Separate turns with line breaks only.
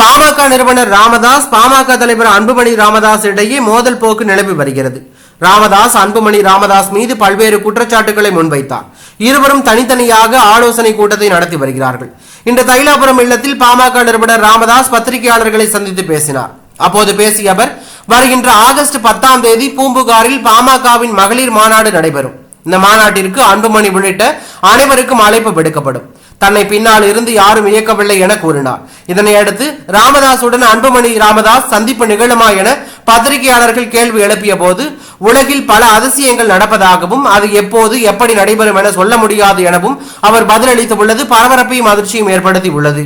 பாமக நிறுவனர் ராமதாஸ் பாமக தலைவர் அன்புமணி ராமதாஸ் இடையே மோதல் போக்கு நிலவி வருகிறது. ராமதாஸ் அன்புமணி ராமதாஸ் மீது பல்வேறு குற்றச்சாட்டுகளை முன்வைத்தார். இருவரும் தனித்தனியாக ஆலோசனை கூட்டத்தை நடத்தி வருகிறார்கள். இன்று தைலாபுரம் இல்லத்தில் பாமக நிறுவனர் ராமதாஸ் பத்திரிகையாளர்களை சந்தித்து பேசினார். அப்போது பேசிய அவர், வருகின்ற ஆகஸ்ட் 10ஆம் தேதி பூம்புகாரில் பாமகவின் மகளிர் மாநாடு நடைபெறும். இந்த மாநாட்டிற்கு அன்புமணி உள்ளிட்ட அனைவருக்கும் அழைப்பு விடுக்கப்படும். தன்னை பின்னால் இருந்து யாரும் இயக்கவில்லை என கூறினார். இதனையடுத்து ராமதாசுடன் அன்புமணி ராமதாஸ் சந்திப்பு நிகழுமா என பத்திரிகையாளர்கள் கேள்வி எழுப்பிய போது, உலகில் பல அதிசயங்கள் நடப்பதாகவும் அது எப்போது எப்படி நடைபெறும் என சொல்ல முடியாது எனவும் அவர் பதிலளித்துள்ளது பரபரப்பையும் அதிர்ச்சியும் ஏற்படுத்தி உள்ளது.